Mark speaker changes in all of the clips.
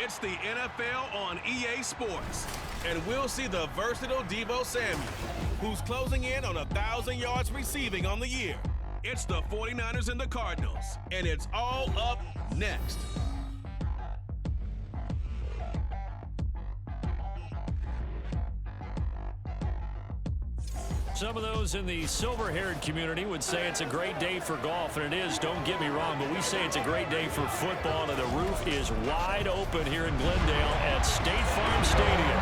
Speaker 1: It's the NFL on EA Sports. And we'll see the versatile Deebo Samuel, who's closing in on 1,000 yards receiving on the year. It's the 49ers and the Cardinals, and it's all up next.
Speaker 2: Some of those in the silver-haired community would say it's a great day for golf, and it is, don't get me wrong, but we say it's a great day for football, and the roof is wide open here in Glendale at State Farm Stadium.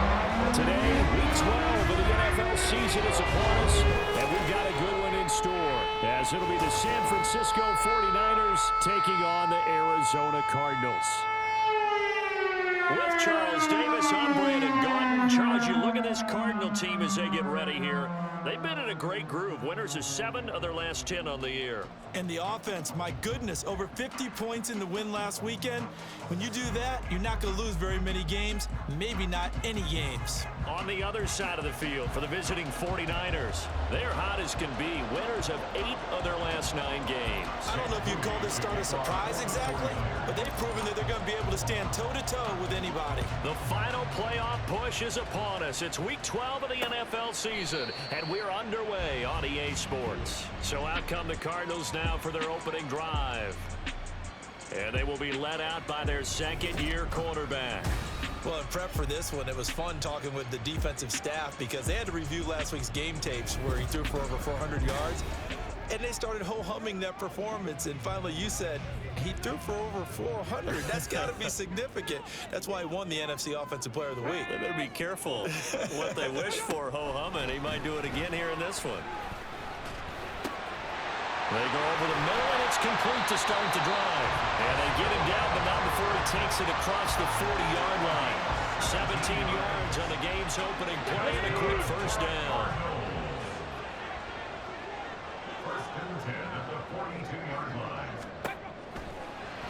Speaker 2: Today, Week 12 of the NFL season is upon us, and we've got a good one in store, as it'll be the San Francisco 49ers taking on the Arizona Cardinals. With Charles Davis, I'm Brandon Gaudin. Charles, you look at this Cardinal team as they get ready here. They've been in a great groove. Winners of 7 of their last 10 on the year.
Speaker 3: And the offense, my goodness, over 50 points in the win last weekend. When you do that, you're not going to lose very many games, maybe not any games.
Speaker 2: On the other side of the field for the visiting 49ers, they're hot as can be. Winners of 8 of their last 9 games.
Speaker 3: I don't know if you'd call this start a surprise exactly, but they've proven that they're going to be able to stand toe-to-toe with anybody.
Speaker 2: The final playoff push is upon us. It's Week 12 of the NFL season, and we're underway on EA Sports. So out come the Cardinals now for their opening drive. And they will be led out by their second-year quarterback.
Speaker 3: Well, in prep for this one, it was fun talking with the defensive staff because they had to review last week's game tapes where he threw for over 400 yards. And they started ho-humming that performance. And finally, you said he threw for over 400. That's got to be significant. That's why he won the NFC Offensive Player of the Week.
Speaker 2: They better be careful what they wish for ho-humming. He might do it again here in this one. They go over the middle, and it's complete to start the drive. And they get him down, but not before he takes it across the 40-yard line. 17 yards on the game's opening play and a quick first down.
Speaker 4: First and 10 at the 42-yard line.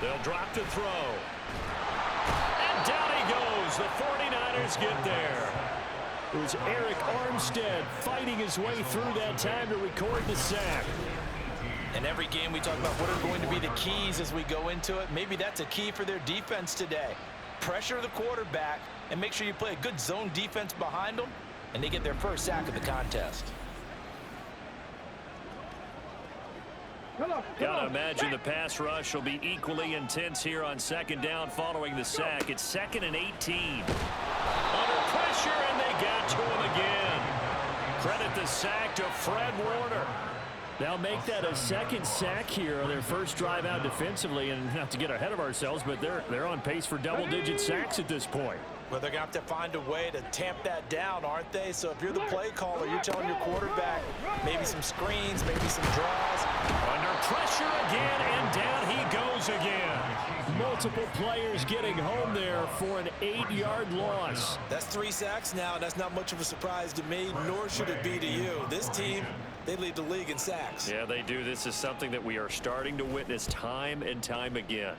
Speaker 2: They'll drop to throw. And down he goes. The 49ers get there. It was Eric Armstead fighting his way through that time to record the sack.
Speaker 3: In every game we talk about what are going to be the keys as we go into it. Maybe that's a key for their defense today. Pressure the quarterback and make sure you play a good zone defense behind them, and they get their first sack of the contest.
Speaker 2: Gotta imagine the pass rush will be equally intense here on second down following the sack. It's 2nd and 18. Under pressure, and they got to him again. Credit the sack to Fred Warner. They'll make that a second sack here on their first drive out defensively, and not to get ahead of ourselves, but they're on pace for double-digit sacks at this point.
Speaker 3: Well, they're going to have to find a way to tamp that down, aren't they? So if you're the play caller, you're telling your quarterback maybe some screens, maybe some draws.
Speaker 2: Under pressure again, and down he goes again. Multiple players getting home there for an 8-yard loss.
Speaker 3: That's 3 sacks now, and that's not much of a surprise to me, nor should it be to you. This team, they lead the league in sacks.
Speaker 2: Yeah, they do. This is something that we are starting to witness time and time again.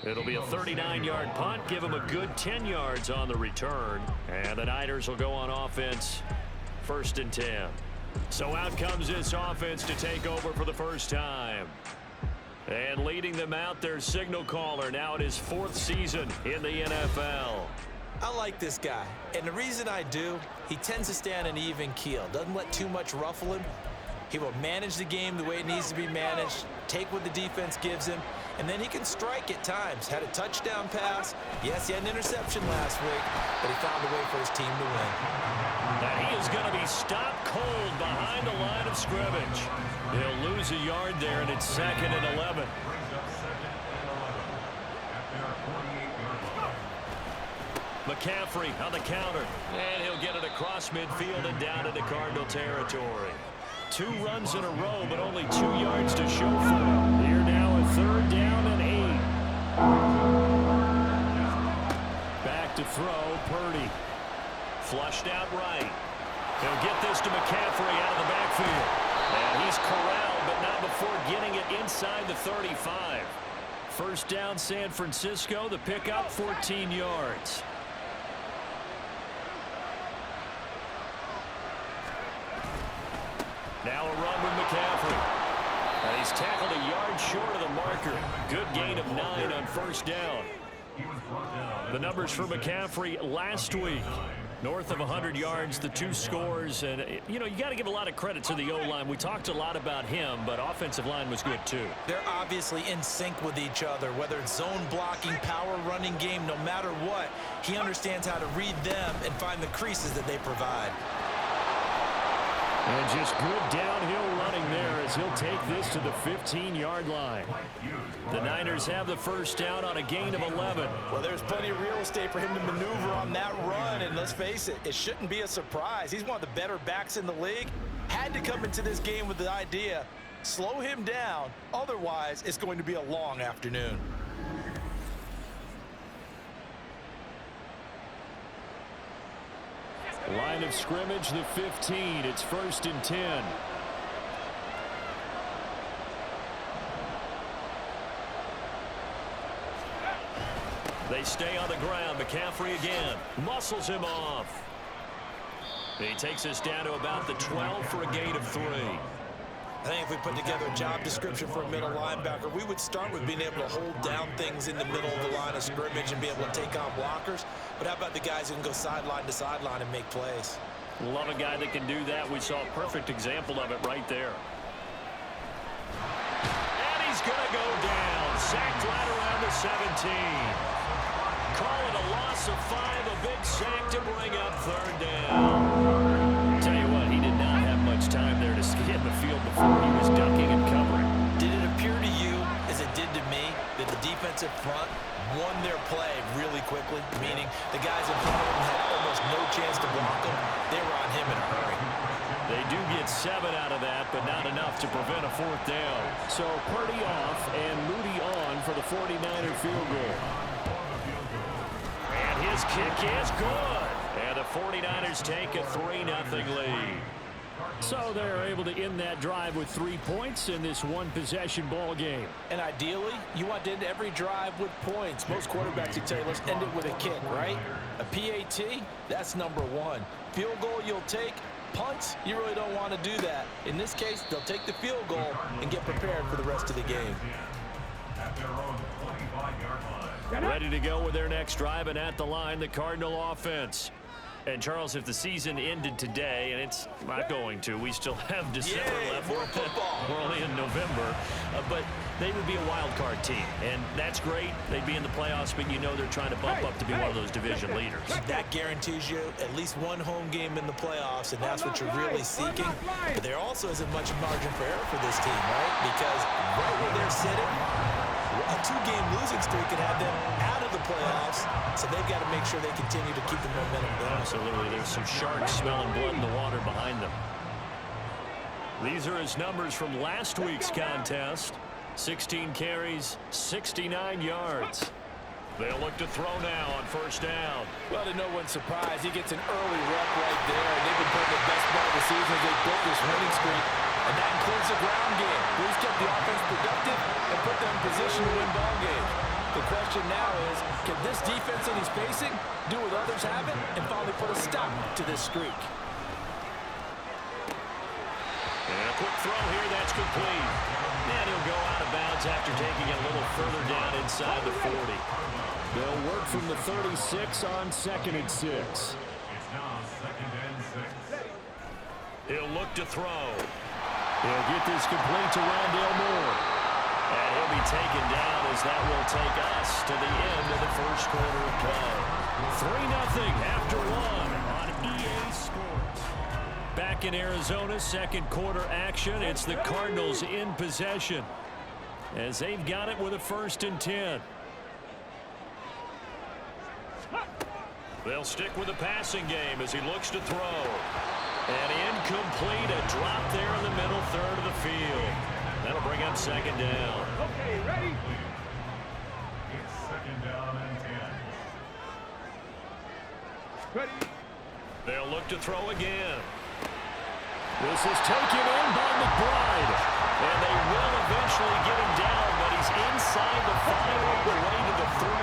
Speaker 2: It'll be a 39-yard punt. Give them a good 10 yards on the return. And the Niners will go on offense. 1st and 10. So out comes this offense to take over for the first time. And leading them out, their signal caller now in his 4th season in the NFL.
Speaker 3: I like this guy, and the reason I do, he tends to stay on an even keel. Doesn't let too much ruffle him. He will manage the game the way it needs to be managed, take what the defense gives him, and then he can strike at times. Had a touchdown pass. Yes, he had an interception last week, but he found a way for his team to win.
Speaker 2: And he is going to be stopped cold behind the line of scrimmage. He'll lose a yard there, and it's 2nd and 11. McCaffrey on the counter, and he'll get it across midfield and down into Cardinal territory. 2 runs in a row, but only 2 yards to show for him. Here now a 3rd down and 8. Back to throw, Purdy. Flushed out right. He'll get this to McCaffrey out of the backfield. And he's corralled, but not before getting it inside the 35. First down, San Francisco. The pickup, 14 yards. Now a run with McCaffrey. And tackled a yard short of the marker. Good gain of 9 on first down. The numbers for McCaffrey last week. North of 100 yards, the 2 scores. And, you know, you got to give a lot of credit to the O-line. We talked a lot about him, but offensive line was good, too.
Speaker 3: They're obviously in sync with each other, whether it's zone blocking, power running game, no matter what. He understands how to read them and find the creases that they provide.
Speaker 2: And just good downhill running there as he'll take this to the 15-yard line. The Niners have the first down on a gain of 11.
Speaker 3: Well, there's plenty of real estate for him to maneuver on that run, and let's face it, it shouldn't be a surprise. He's one of the better backs in the league. Had to come into this game with the idea, slow him down, otherwise it's going to be a long afternoon.
Speaker 2: Line of scrimmage, the 15. It's 1st and 10. They stay on the ground. McCaffrey again. Muscles him off. He takes us down to about the 12 for a gain of 3.
Speaker 3: I think if we put together a job description for a middle linebacker, we would start with being able to hold down things in the middle of the line of scrimmage and be able to take on blockers. But how about the guys who can go sideline to sideline and make plays?
Speaker 2: Love a guy that can do that. We saw a perfect example of it right there. And he's going to go down. Sacked right around the 17. Call it a loss of 5, a big sack to bring up 3rd down. Tell you what, he did not have much time there to get in the field before he was ducking and covering.
Speaker 3: Did it appear to you, as it did to me, that the defensive front won their play really quickly? Meaning the guys in front of them had almost no chance to block him. They were on him in a hurry.
Speaker 2: They do get 7 out of that, but not enough to prevent a 4th down. So Purdy off and Moody on for the 49er field goal. And his kick is good. And the 49ers take a 3-0 lead. So they're able to end that drive with 3 points in this one-possession ball game.
Speaker 3: And ideally, you want to end every drive with points. Most quarterbacks would tell you, let's end it with a kick, right? A PAT, that's number 1. Field goal you'll take. Punts, you really don't want to do that. In this case, they'll take the field goal and get prepared for the rest of the game.
Speaker 2: Ready to go with their next drive, and at the line, the Cardinal offense. And, Charles, if the season ended today, and it's not going to, we still have December left. We're only in November. But they would be a wild card team, and that's great. They'd be in the playoffs, but you know they're trying to bump up to be one of those division leaders.
Speaker 3: That guarantees you at least one home game in the playoffs, and that's what you're really seeking. But there also isn't much margin for error for this team, right? Because right where they're sitting, a 2-game losing streak could have them out of the playoffs, so they've got to make sure they continue to keep the momentum going.
Speaker 2: Absolutely. There's some sharks smelling blood in the water behind them. These are his numbers from last week's contest. 16 carries, 69 yards. They'll look to throw now on first down.
Speaker 3: Well, to no one's surprise, he gets an early rep right there. They've been playing the best part of the season as they built this winning streak, and that includes the ground game. He's kept the offense productive and put them in position to win ball games. The question now is, can this defense that he's facing do what others haven't and finally put a stop to this streak?
Speaker 2: And a quick throw here, that's complete. And he'll go out of bounds after taking it a little further down inside the 40. They'll work from the 36 on 2nd and 6.
Speaker 4: It's now 2nd and 6.
Speaker 2: He'll look to throw. He'll get this complete to Rondale Moore. And he'll be taken down as that will take us to the end of the first quarter of play. 3-0 after 1 on EA Sports. Back in Arizona, second quarter action. It's the Cardinals in possession as they've got it with a 1st and 10. They'll stick with the passing game as he looks to throw. And incomplete, a drop there in the middle third of the field. That'll bring up 2nd down.
Speaker 4: Okay, ready? It's 2nd down and 10.
Speaker 1: Ready.
Speaker 2: They'll look to throw again. This is taken in by McBride. And they will eventually get him down, but he's inside the 5 on the way to the 3.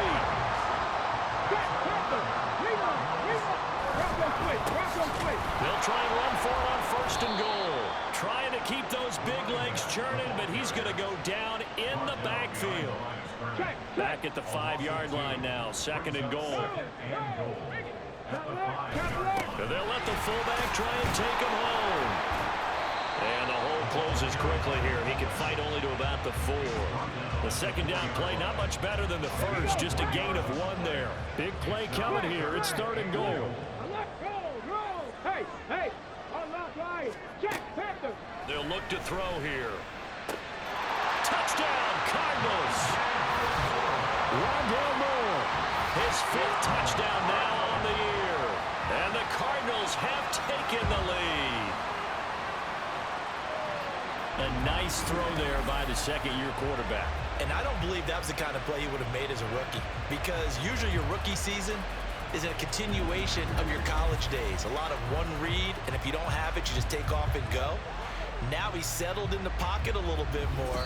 Speaker 2: They'll try and run for it on 1st and goal. Trying to keep those big legs churning, but and he's going to go down in the backfield. Back at the 5-yard line now, 2nd and goal. And they'll let the fullback try and take him home. And the hole closes quickly here. He can fight only to about the 4. The 2nd down play, not much better than the first, just a gain of 1 there. Big play coming here. It's 3rd and goal. They'll look to throw here. Touchdown, Cardinals. Rondale Moore, his 5th touchdown now on the year. And the Cardinals have taken the lead. A nice throw there by the 2nd-year quarterback.
Speaker 3: And I don't believe that was the kind of play he would have made as a rookie, because usually your rookie season is a continuation of your college days. A lot of one read, and if you don't have it, you just take off and go. Now he's settled in the pocket a little bit more,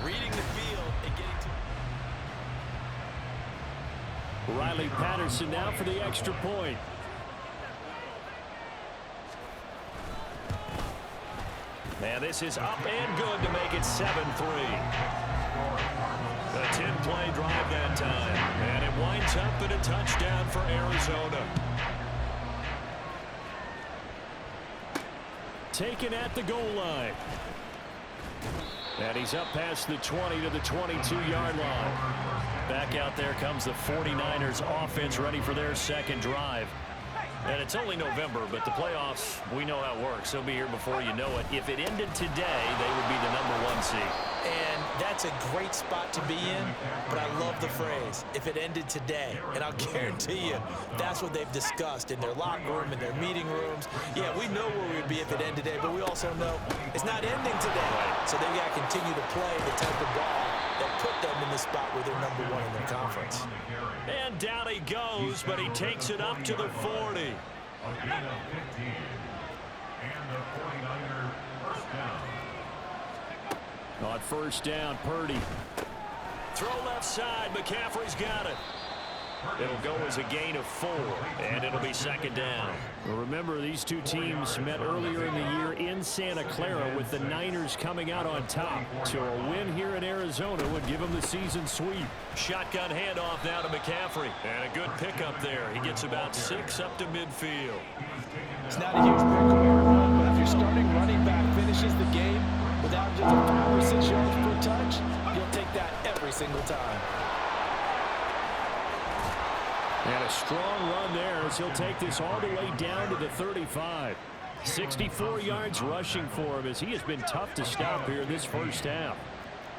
Speaker 3: reading the field and getting to...
Speaker 2: Riley Patterson now for the extra point. And this is up and good to make it 7-3. A 10-play drive that time. And it winds up in a touchdown for Arizona. Taken at the goal line. And he's up past the 20 to the 22-yard line. Back out there comes the 49ers offense ready for their 2nd drive. And it's only November, but the playoffs, we know how it works. They'll be here before you know it. If it ended today, they would be the #1 seed.
Speaker 3: And that's a great spot to be in, but I love the phrase, if it ended today. And I'll guarantee you, that's what they've discussed in their locker room, in their meeting rooms. Yeah, we know where we would be if it ended today, but we also know it's not ending today. So they've got to continue to play the type of ball that put them in the spot where they're #1 in their conference.
Speaker 2: And down he goes, but he takes it up to the 40.
Speaker 4: A gain of 15. And the 49er first down.
Speaker 2: On 1st down, Purdy. Throw left side. McCaffrey's got it. It'll go as a gain of 4, and it'll be 2nd down. Well, remember, these two teams met earlier in the year in Santa Clara with the Niners coming out on top. So a win here in Arizona would give them the season sweep. Shotgun handoff now to McCaffrey. And a good pickup there. He gets about 6 up to midfield.
Speaker 3: It's not a huge pickup, but if your starting running back finishes the game without just 5 or 6 yards per touch, you'll take that every single time.
Speaker 2: And a strong run there as he'll take this all the way down to the 35. 64 yards rushing for him as he has been tough to stop here this first half.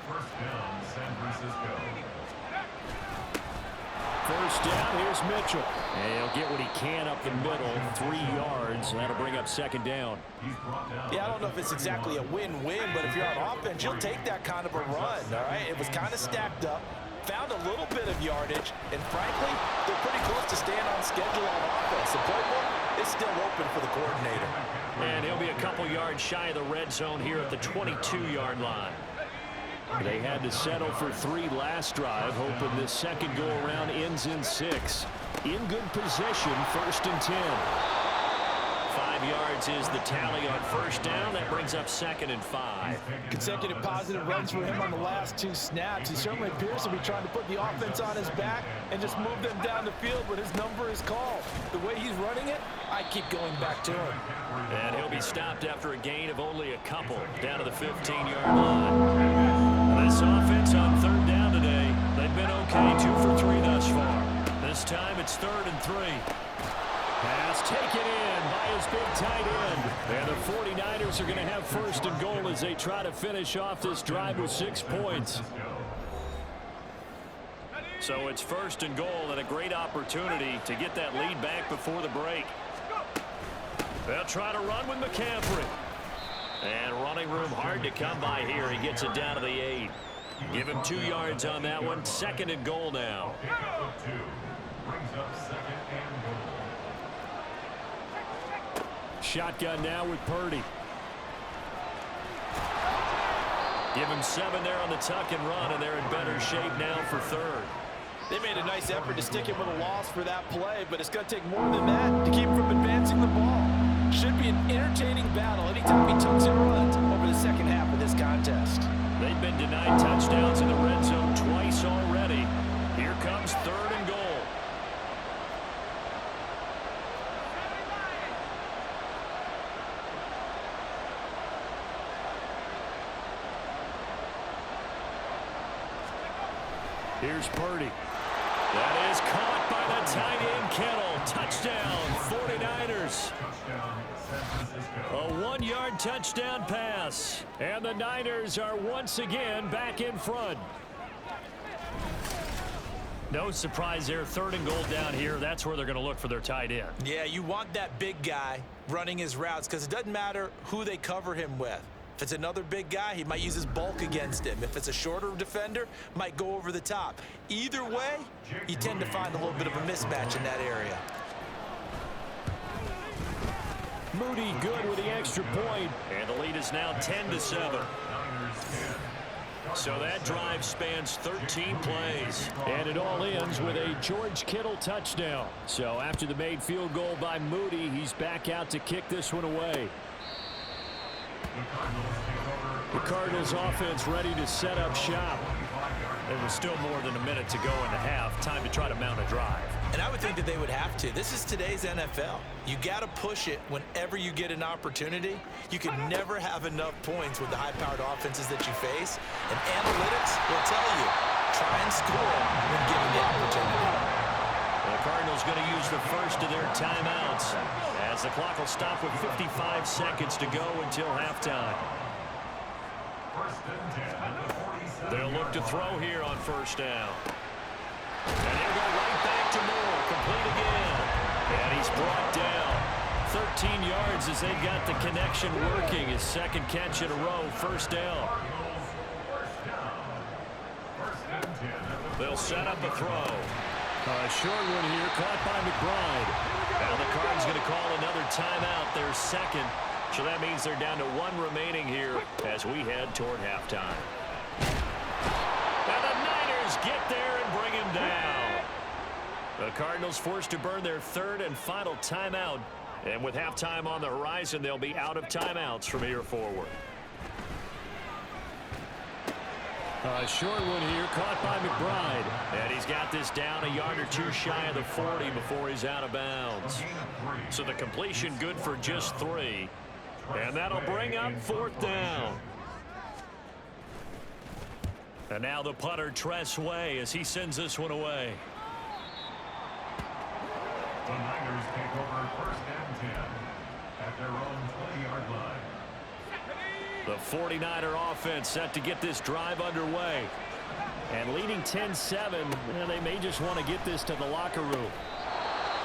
Speaker 4: First down, San Francisco.
Speaker 2: First down, here's Mitchell. And he'll get what he can up the middle, 3 yards. That'll bring up 2nd down.
Speaker 3: Yeah, I don't know if it's exactly a win-win, but if you're on offense, you'll take that kind of a run, all right? It was kind of stacked up. Found a little bit of yardage, and frankly, they're pretty close to staying on schedule on offense. The playbook is still open for the coordinator.
Speaker 2: And he'll be a couple yards shy of the red zone here at the 22-yard line. They had to settle for 3 last drive, hoping this 2nd go-around ends in 6. In good position, 1st and 10. 5 yards is the tally on 1st down. That brings up 2nd and 5.
Speaker 3: Consecutive positive runs for him on the last 2 snaps. He certainly appears to be trying to put the offense on his back and just move them down the field when his number is called. The way he's running it, I keep going back to him.
Speaker 2: And he'll be stopped after a gain of only a couple down to the 15-yard line. This offense on 3rd down today, they've been okay, 2 for 3 thus far. This time it's 3rd and 3. Pass taken in by his big tight end. And the 49ers are going to have 1st and goal as they try to finish off this drive with 6 points. So it's 1st and goal and a great opportunity to get that lead back before the break. They'll try to run with McCaffrey. And running room hard to come by here. He gets it down to the 8. Give him 2 yards on that one. 2nd and goal now.
Speaker 4: Brings up 2nd and goal.
Speaker 2: Shotgun now with Purdy. Give him 7 there on the tuck and run, and they're in better shape now for 3rd.
Speaker 3: They made a nice effort to stick him with a loss for that play, but it's going to take more than that to keep him from advancing the ball. Should be an entertaining battle anytime he tucks and runs over the 2nd half of this contest.
Speaker 2: been denied touchdowns in the red zone twice already. Here comes 3rd and goal. Here's Purdy. That is caught by the tight end Kittle. Touchdown, 49ers. A 1-yard touchdown pass. And the Niners are once again back in front. No surprise there, 3rd and goal down here. That's where they're going to look for their tight end.
Speaker 3: Yeah, you want that big guy running his routes because it doesn't matter who they cover him with. If it's another big guy, he might use his bulk against him. If it's a shorter defender, might go over the top. Either way, you tend to find a little bit of a mismatch in that area.
Speaker 2: Moody good with the extra point, and the lead is now 10-7. So that drive spans 13 plays. And it all ends with a George Kittle touchdown. So after the made field goal by Moody, he's back out to kick this one away. The Cardinals offense ready to set up shop. There was still more than a minute to go in the half. Time to try to mount a drive.
Speaker 3: And I would think that they would have to. This is today's NFL. You got to push it whenever you get an opportunity. You can never have enough points with the high-powered offenses that you face. And analytics will tell you, try and score when given the opportunity.
Speaker 2: The Cardinals going to use the first of their timeouts as the clock will stop with 55 seconds to go until halftime. They'll look to throw here on 1st down. And he'll go right back to Moore. Complete again. And he's brought down. 13 yards as they've got the connection working. His 2nd catch in a row. 1st down. They'll set up a throw. A short one here, caught by McBride. Now the Cardinals going to call another timeout, their 2nd. So that means they're down to 1 remaining here as we head toward halftime. And the Niners get there and bring him down. The Cardinals forced to burn their 3rd and final timeout. And with halftime on the horizon, they'll be out of timeouts from here forward. A short one here, caught by McBride. And he's got this down a yard or 2 shy of the 40 before he's out of bounds. So the completion good for just 3. And that'll bring up 4th down. And now the punter, Tress Way, as he sends this one away.
Speaker 4: The Niners take over 1st and 10 at their own 20-yard line.
Speaker 2: The 49er offense set to get this drive underway. And leading 10-7, well, they may just want to get this to the locker room.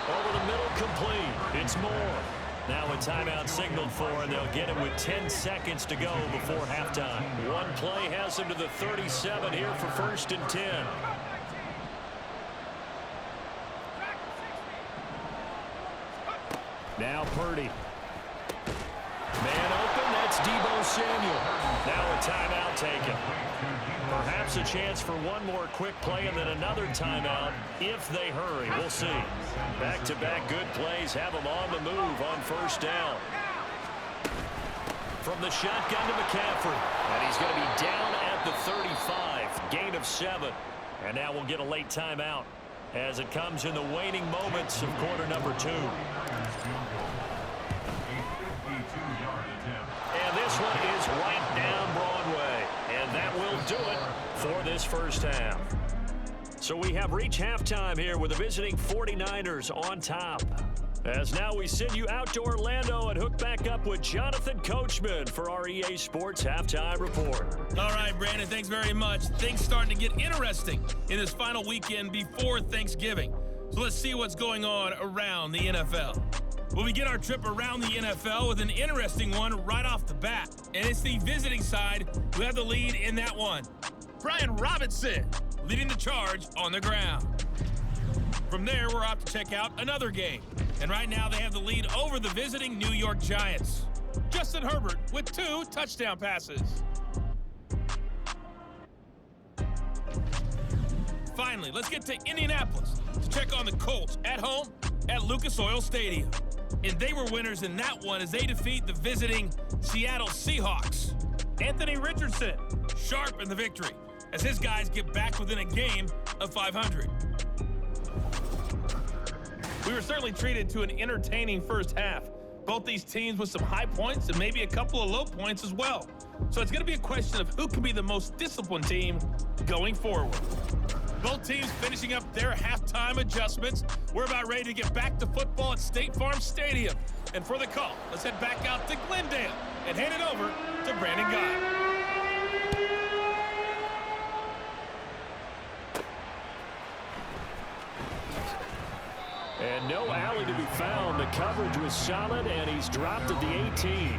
Speaker 2: Over the middle, complete. It's Moore. Now a timeout signaled for, and they'll get him with 10 seconds to go before halftime. One play has him to the 37 here for 1st and 10. Now Purdy. Man open, that's Deebo Samuel. Now a timeout taken. Perhaps a chance for one more quick play and then another timeout if they hurry. We'll see. Back-to-back good plays have them on the move on 1st down. From the shotgun to McCaffrey. And he's going to be down at the 35. Gain of 7. And now we'll get a late timeout as it comes in the waning moments of quarter number 2. And this one is right down Broadway. And that will do it for this 1st half. So we have reached halftime here with the visiting 49ers on top. As now we send you out to Orlando and hook back up with Jonathan Coachman for our EA Sports Halftime Report.
Speaker 1: All right, Brandon, thanks very much. Things starting to get interesting in this final weekend before Thanksgiving. So let's see what's going on around the NFL. We'll begin our trip around the NFL with an interesting one right off the bat. And it's the visiting side who have the lead in that one. Brian Robinson leading the charge on the ground. From there, we're off to check out another game. And right now, they have the lead over the visiting New York Giants. Justin Herbert with 2 touchdown passes. Finally, let's get to Indianapolis to check on the Colts at home at Lucas Oil Stadium. And they were winners in that one as they defeat the visiting Seattle Seahawks. Anthony Richardson
Speaker 5: sharp in the victory as his guys get back within a game of 500. We were certainly treated to an entertaining first half. Both these teams with some high points and maybe a couple of low points as well. So it's going to be a question of who can be the most disciplined team going forward. Both teams finishing up their halftime adjustments. We're about ready to get back to football at State Farm Stadium. And for the call, let's head back out to Glendale and hand it over to Brandon Guy.
Speaker 2: And no alley to be found. The coverage was solid, and he's dropped at the 18.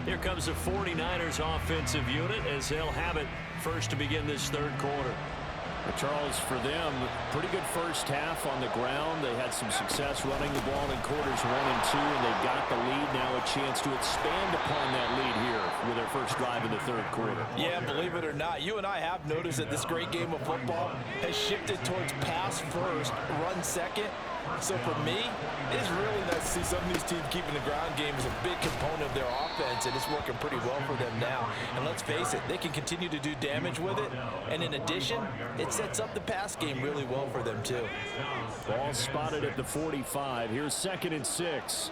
Speaker 2: Here comes the 49ers offensive unit as they'll have it first to begin this third quarter. Charles, for them, pretty good first half on the ground. They had some success running the ball in quarters 1 and 2, and they got the lead. Now a chance to expand upon that lead here with their first drive in the third quarter.
Speaker 3: Yeah, believe it or not, you and I have noticed that this great game of football has shifted towards pass first, run second. So for me, it's really nice to see some of these teams keeping the ground game as a big component of their offense, and it's working pretty well for them now. And let's face it, they can continue to do damage with it. And in addition, it sets up the pass game really well for them too.
Speaker 2: Ball spotted at the 45. Here's 2nd and 6.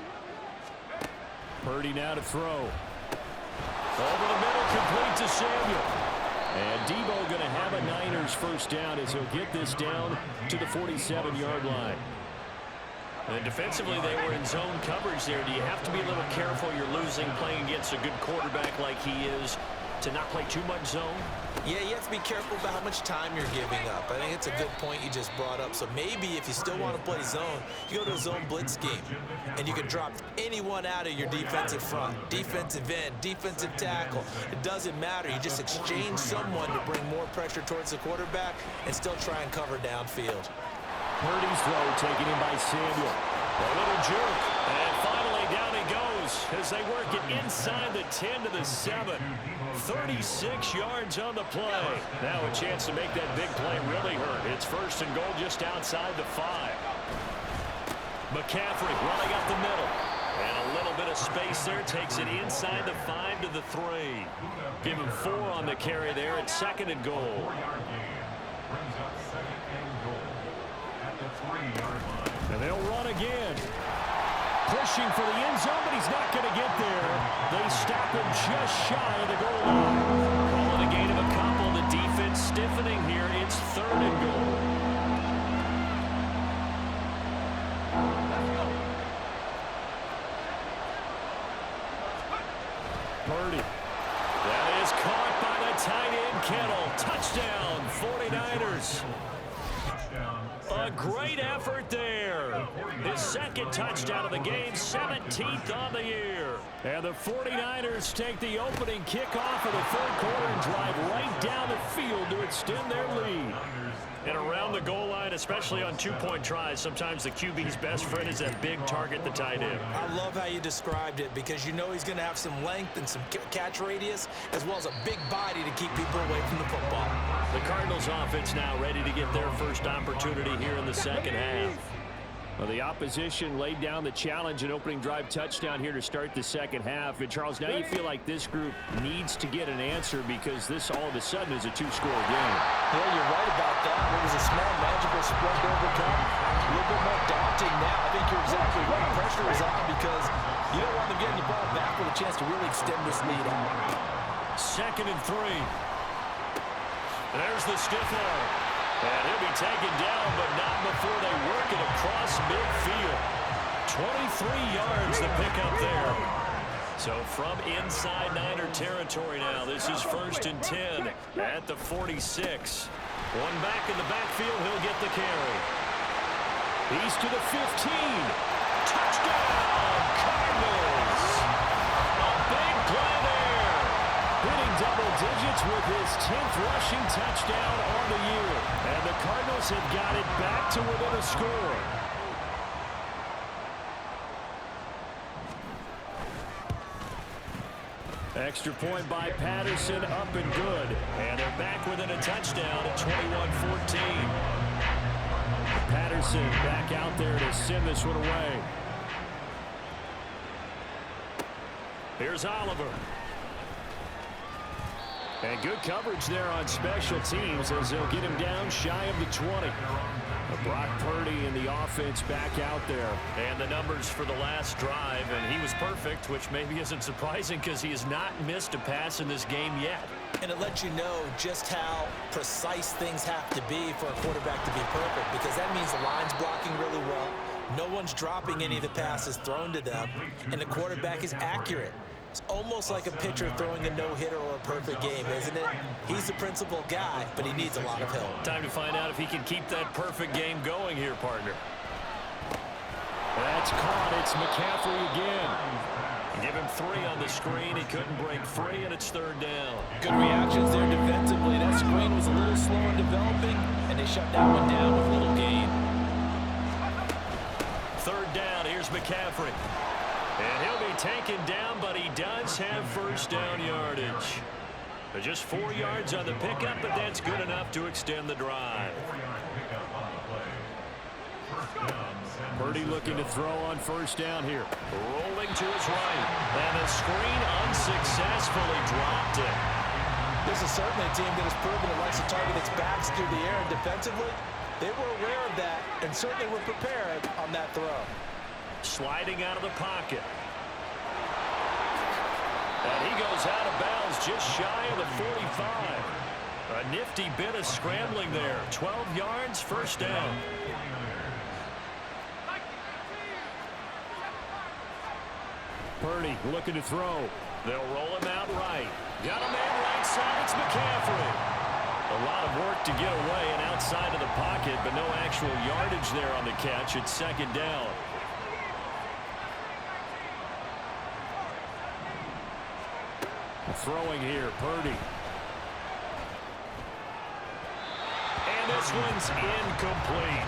Speaker 2: Purdy now to throw. Over the middle, complete to Samuel. And Debo going to have a Niners first down as he'll get this down to the 47-yard line. And defensively, they were in zone coverage there. Do you have to be a little careful? You're losing playing against a good quarterback like he is to not play too much zone?
Speaker 3: Yeah, you have to be careful about how much time you're giving up. I think it's a good point you just brought up. So maybe if you still want to play zone, you go to a zone blitz scheme, and you can drop anyone out of your defensive front, defensive end, defensive tackle. It doesn't matter. You just exchange someone to bring more pressure towards the quarterback and still try and cover downfield.
Speaker 2: Purdy's throw taken in by Samuel. A little jerk, and finally down he goes as they work it inside the 10 to the 7. 36 yards on the play. Now a chance to make that big play really hurt. It's 1st and goal just outside the 5. McCaffrey running up the middle. And a little bit of space there. Takes it inside the 5 to the 3. Give him 4 on the carry there at 2nd and goal. And they'll run again. Pushing for the end zone, but he's not going to get there. They stop him just shy of the goal line. Calling a gain of a couple. The defense stiffening here. It's 3rd and goal. Purdy. That is caught by the tight end, Kittle. Touchdown, 49ers. A great effort there. His 2nd touchdown of the game, 17th on the year. And the 49ers take the opening kickoff of the 3rd quarter and drive right down the field to extend their lead. And around the goal line, especially on 2-point tries, sometimes the QB's best friend is that big target, the tight end.
Speaker 3: I love how you described it because you know he's going to have some length and some catch radius as well as a big body to keep people away from the football.
Speaker 2: The Cardinals offense now ready to get their first opportunity here in the 2nd half. Well, the opposition laid down the challenge and opening drive touchdown here to start the 2nd half. And, Charles, now you feel like this group needs to get an answer because this all of a sudden is a 2-score game.
Speaker 3: Yeah, you're right about that. It was a small, magical spread to overcome. A little bit more daunting now. I think you're exactly right. Pressure is on because you don't want them getting the ball back with a chance to really extend this lead out.
Speaker 2: 2nd and 3. There's the stiff arm. And he'll be taken down, but not before they work it across midfield. 23 yards to pick up there. So from inside Niner territory now, this is 1st and 10 at the 46. One back in the backfield, he'll get the carry. He's to the 15. Touchdown, Cardinals. A big play there. Hitting double digits with his 10th rushing touchdown on the year. And the Cardinals have got it back to within a score. Extra point by Patterson, up and good. And they're back within a touchdown at 21-14. Patterson back out there to send this one away. Here's Oliver. And good coverage there on special teams as they'll get him down shy of the 20. Brock Purdy and the offense back out there.
Speaker 6: And the numbers for the last drive, and he was perfect, which maybe isn't surprising because he has not missed a pass in this game yet.
Speaker 3: And it lets you know just how precise things have to be for a quarterback to be perfect, because that means the line's blocking really well. No one's dropping any of the passes thrown to them, and the quarterback is accurate. It's almost like a pitcher throwing a no-hitter or a perfect game, isn't it? He's the principal guy, but he needs a lot of help.
Speaker 6: Time to find out if he can keep that perfect game going here, partner.
Speaker 2: That's caught. It's McCaffrey again.
Speaker 6: Give him 3 on the screen. He couldn't break free, and it's 3rd down.
Speaker 3: Good reactions there defensively. That screen was a little slow in developing, and they shut that one down with little gain.
Speaker 6: 3rd down. Here's McCaffrey. And he'll be taken down, but he does have 1st down yardage. Just 4 yards on the pickup, but that's good enough to extend the drive.
Speaker 2: Purdy looking to throw on 1st down here.
Speaker 6: Rolling to his right. And the screen unsuccessfully dropped it.
Speaker 3: This is certainly a team that has proven it likes to target its backs through the air, and defensively, they were aware of that and certainly were prepared on that throw.
Speaker 6: Sliding out of the pocket. And he goes out of bounds just shy of the 45. A nifty bit of scrambling there. 12 yards, 1st down.
Speaker 2: Purdy looking to throw.
Speaker 6: They'll roll him out right. Got a man right side. It's McCaffrey. A lot of work to get away and outside of the pocket, but no actual yardage there on the catch. It's 2nd down.
Speaker 2: Throwing here, Purdy.
Speaker 6: And this one's incomplete.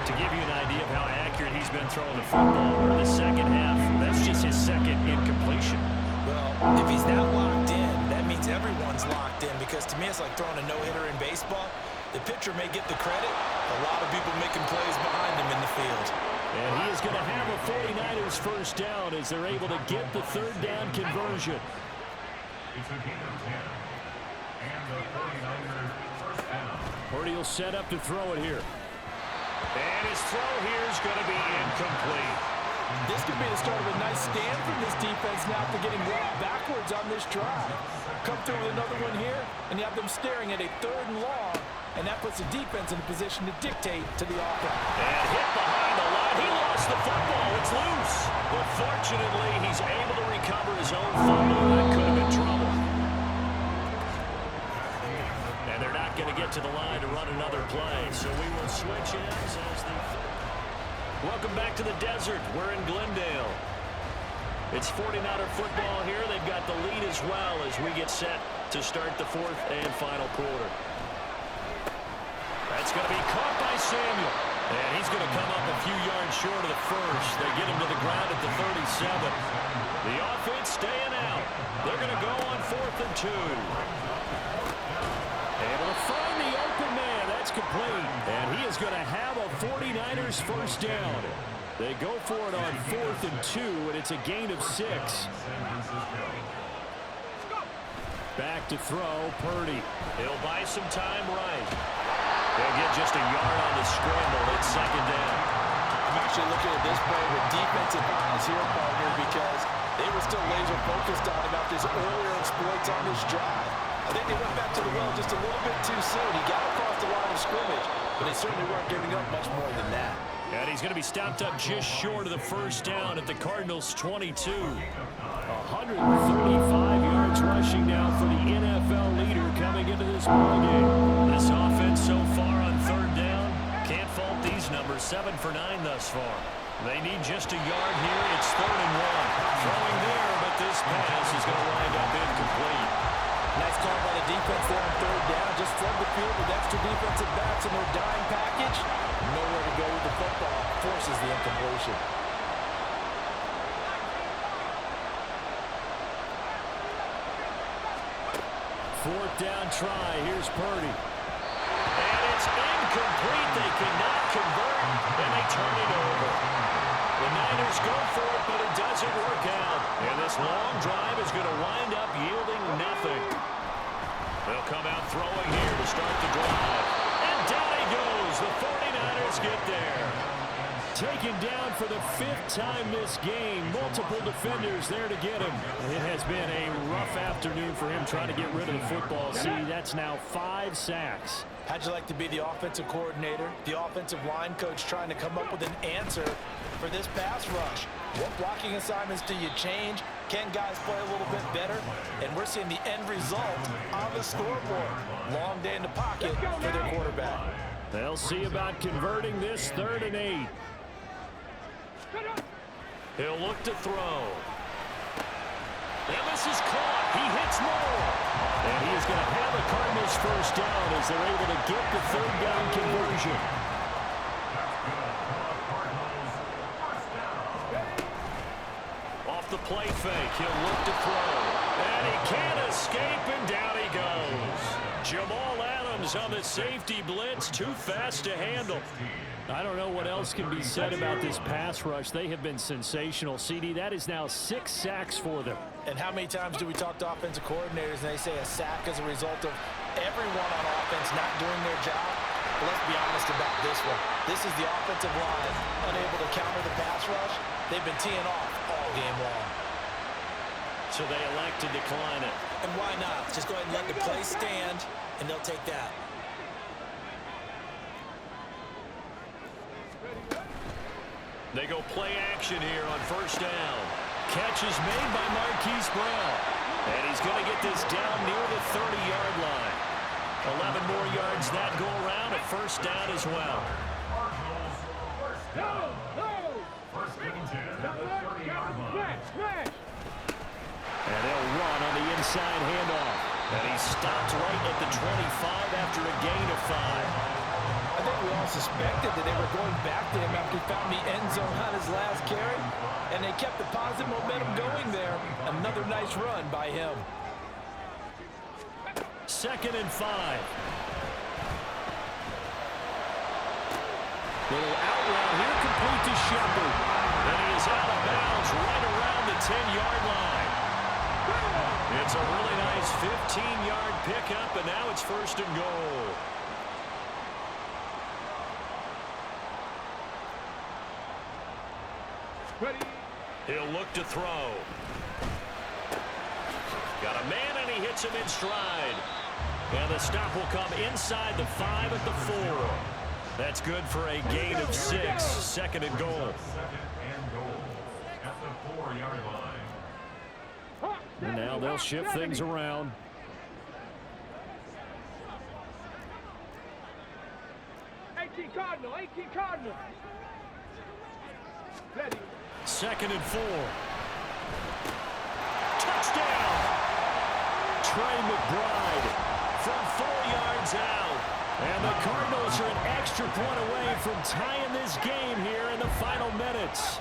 Speaker 6: To give you an idea of how accurate he's been throwing the football in the 2nd half, that's just his 2nd incompletion.
Speaker 3: Well, if he's that locked in, that means everyone's locked in, because to me it's like throwing a no-hitter in baseball. The pitcher may get the credit. A lot of people making plays behind him in the field.
Speaker 2: And he is going to have a 49ers 1st down as they're able to get the 3rd down conversion.
Speaker 4: It's a gain of 10. And the 49ers 1st down.
Speaker 2: Purdy will set up to throw it here.
Speaker 6: And his throw here is going to be incomplete.
Speaker 3: This could be the start of a nice stand from this defense now after getting rolled backwards on this drive. Come through with another one here, and you have them staring at a 3rd and long, and that puts the defense in a position to dictate to the offense.
Speaker 6: And hit behind the line. He lost the football. It's loose. But fortunately, he's able to recover his own fumble. That could have been trouble. And they're not going to get to the line to run another play. So we will switch ends as the... Welcome back to the desert. We're in Glendale. It's 49er football here. They've got the lead as well as we get set to start the 4th and final quarter. That's going to be caught by Samuel. And he's going to come up a few yards short of the 1st. They get him to the ground at the 37. The offense staying out. They're going to go on 4th and 2.
Speaker 2: Able to find the open man. That's complete. And he is going to have a 49ers 1st down. They go for it on 4th and 2, and it's a gain of 6. Back to throw, Purdy.
Speaker 6: He'll buy some time right. They'll get just a yard on the scramble. It's 2nd down.
Speaker 3: I'm actually looking at this play with defensive eyes here, partner, because they were still laser focused on him after his earlier exploits on this drive. I think they went back to the well just a little bit too soon. He got across the line of scrimmage, but they certainly weren't giving up much more than that.
Speaker 6: And he's going to be stopped up just short of the 1st down at the Cardinals' 22.
Speaker 2: 135 yards rushing now for the NFL leader coming into this ballgame.
Speaker 6: This offense so far on 3rd down, can't fault these numbers. 7 for 9 thus far. They need just a yard here. It's 3rd and 1. Throwing there, but this pass is going to wind up incomplete.
Speaker 3: Nice call by the defense there on 3rd down. Just flood the field with extra defensive backs in their dime package. Nowhere to go with the football. Forces the incompletion.
Speaker 2: 4th down try. Here's Purdy.
Speaker 6: And it's incomplete. They cannot convert, and they turn it over. The Niners go for it, but it doesn't work out. And this long drive is going to wind up yielding nothing.
Speaker 2: They'll come out throwing here to start the drive. And down he goes. The 49ers get there. Taken down for the 5th time this game. Multiple defenders there to get him. It has been a rough afternoon for him trying to get rid of the football. See, that's now 5 sacks.
Speaker 3: How'd you like to be the offensive coordinator, the offensive line coach trying to come up with an answer for this pass rush? What blocking assignments do you change? Can guys play a little bit better? And we're seeing the end result on the scoreboard. Long day in the pocket for their quarterback.
Speaker 2: They'll see about converting this 3rd and 8. He'll look to throw. And this is caught. He hits more. And he is going to have the Cardinals first down as they're able to get the 3rd down conversion. Off the play fake, he'll look to throw. And he can't escape, and down he goes. Jamal Adams on the safety blitz, too fast to handle. I don't know what else can be said about this pass rush. They have been sensational. CD, that is now 6 sacks for them.
Speaker 3: And how many times do we talk to offensive coordinators and they say a sack is a result of everyone on offense not doing their job? But let's be honest about this one. This is the offensive line unable to counter the pass rush. They've been teeing off all game long.
Speaker 2: So they elect to decline it.
Speaker 3: And why not? Just go ahead and let the play stand, and they'll take that.
Speaker 2: They go play action here on 1st down. Catch is made by Marquise Brown. And he's going to get this down near the 30-yard line. 11 more yards that go around, a 1st down as well.
Speaker 4: First and 10 at the 30-yard line.
Speaker 2: And they'll run on the inside handoff. And he stopped right at the 25 after a gain of 5.
Speaker 3: I think we all suspected that they were going back to him after he found the end zone on his last carry, and they kept the positive momentum going there. Another nice run by him.
Speaker 2: 2nd and 5. Little out route here, complete to Shepard. And he is out of bounds right around the 10-yard line. It's a really nice 15-yard pickup, and now it's 1st and goal.
Speaker 5: Ready.
Speaker 2: He'll look to throw. Got a man, and he hits him in stride. And the stop will come inside the 5 at the 4. That's good for a gain of 6. 2nd and goal.
Speaker 4: 2nd and goal at the 4-yard line.
Speaker 2: And now they'll shift things around.
Speaker 5: Cardinal. Ready.
Speaker 2: 2nd and 4. Touchdown! Trey McBride from 4 yards out. And the Cardinals are an extra point away from tying this game here in the final minutes.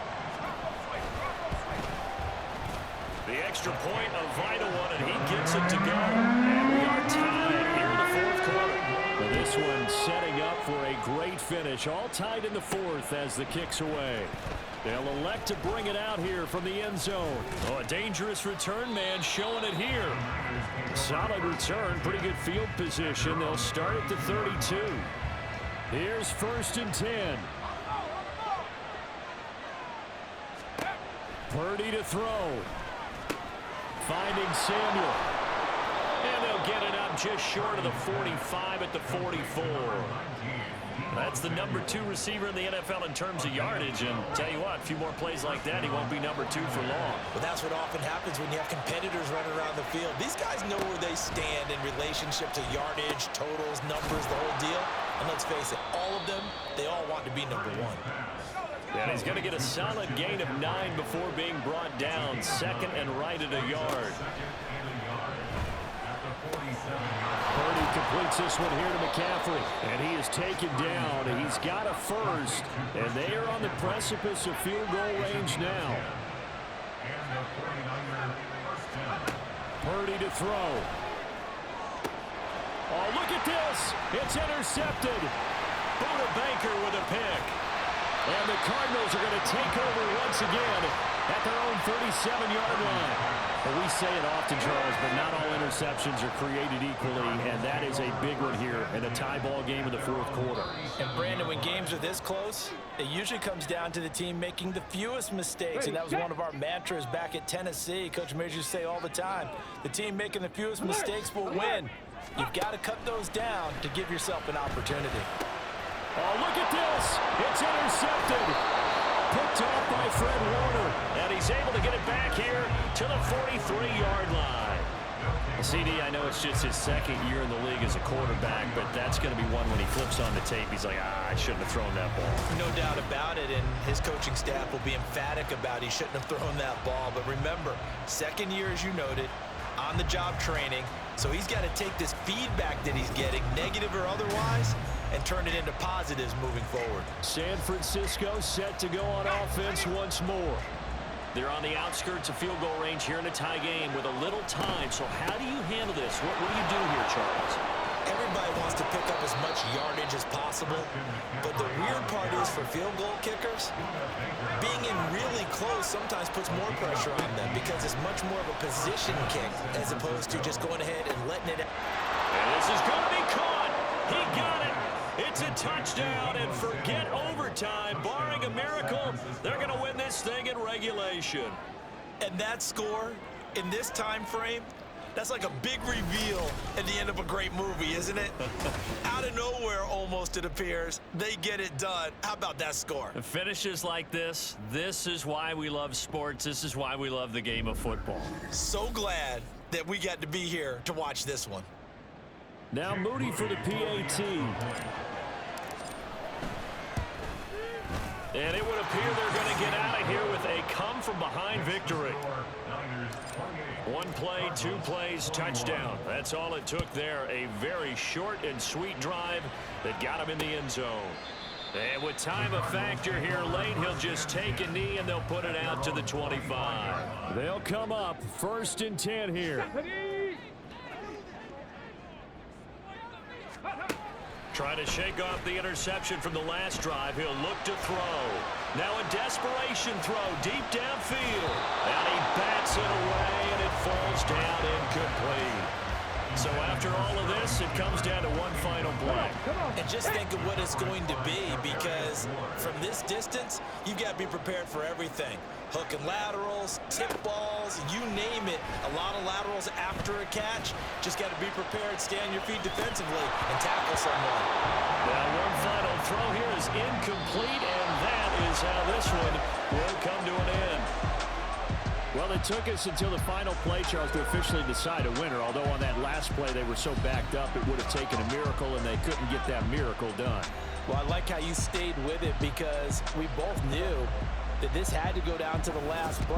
Speaker 2: The extra point, a vital one, and he gets it to go. And we are tied here in the 4th quarter. And this one setting up for a great finish. All tied in the 4th as the kick's away. They'll elect to bring it out here from the end zone. Oh, a dangerous return man showing it here. Solid return, pretty good field position. They'll start at the 32. Here's 1st and 10. Purdy to throw. Finding Samuel. And they'll get it up just short of the 45 at the 44. That's the number 2 receiver in the NFL in terms of yardage. And tell you what, a few more plays like that, he won't be number 2 for long.
Speaker 3: Well, that's what often happens when you have competitors running around the field. These guys know where they stand in relationship to yardage, totals, numbers, the whole deal. And let's face it, all of them, they all want to be number 1.
Speaker 2: And he's going to get a solid gain of 9 before being brought down. 2nd and right at a yard. Purdy completes this one here to McCaffrey. And he is taken down. He's got a 1st. And they are on the precipice of field goal range now. Purdy to throw. Oh, look at this. It's intercepted. Buda Baker with a pick. And the Cardinals are going to take over once again at their own 37-yard line. Well, we say it often, Charles, but not all interceptions are created equally, and that is a big one here in a tie ball game in the fourth quarter.
Speaker 3: And, Brandon, when games are this close, it usually comes down to the team making the fewest mistakes, and that was one of our mantras back at Tennessee. Coach Mears used to say all the time, the team making the fewest mistakes will win. You've got to cut those down to give yourself an opportunity.
Speaker 2: Oh, look at this. It's intercepted. Picked off by Fred Warner.
Speaker 6: And he's able to get it back here to the 43-yard line.
Speaker 2: CD, I know it's just his second year in the league as a quarterback, but that's going to be one when he flips on the tape. He's like, I shouldn't have thrown that ball.
Speaker 3: No doubt about it, and his coaching staff will be emphatic about he shouldn't have thrown that ball. But remember, second year, as you noted, on-the-job training. So he's got to take this feedback that he's getting, negative or otherwise, and turn it into positives moving forward.
Speaker 2: San Francisco set to go on offense once more.
Speaker 6: They're on the outskirts of field goal range here in a tie game with a little time. So how do you handle this? What do you do here, Charles?
Speaker 3: Everybody wants to pick up as much yardage as possible, but the weird part is for field goal kickers, being in really close sometimes puts more pressure on them because it's much more of a position kick as opposed to just going ahead and letting it out.
Speaker 6: And this is going to be caught. He got it. It's a touchdown, and forget overtime. Barring a miracle, they're going to win this thing in regulation.
Speaker 3: And that score in this time frame, that's like a big reveal at the end of a great movie, isn't it? Out of nowhere, almost, it appears. They get it done. How about that score?
Speaker 6: Finishes like this is why we love sports. This is why we love the game of football.
Speaker 3: So glad that we got to be here to watch this one.
Speaker 2: Now Moody for the PAT.
Speaker 6: And it would appear they're going to get out of here with a come-from-behind victory. 1 play, 2 plays, touchdown. That's all it took there. A very short and sweet drive that got him in the end zone. And with time a factor here late, he'll just take a knee and they'll put it out to the 25.
Speaker 2: They'll come up 1st and 10 here.
Speaker 6: Trying to shake off the interception from the last drive. He'll look to throw. Now a desperation throw deep downfield. And he bats it away, and it falls down incomplete. So after all of this, it comes down to one final play.
Speaker 3: And just think of what it's going to be, because from this distance, you've got to be prepared for everything. Hook and laterals, tip balls, you name it. A lot of laterals after a catch. Just got to be prepared, stay on your feet defensively, and tackle someone.
Speaker 6: Now one final throw here is incomplete, and that is how this one will come to an end.
Speaker 2: Well, it took us until the final play, Charles, to officially decide a winner. Although on that last play they were so backed up, it would have taken a miracle, and they couldn't get that miracle done.
Speaker 3: Well, I like how you stayed with it, because we both knew that this had to go down to the last play.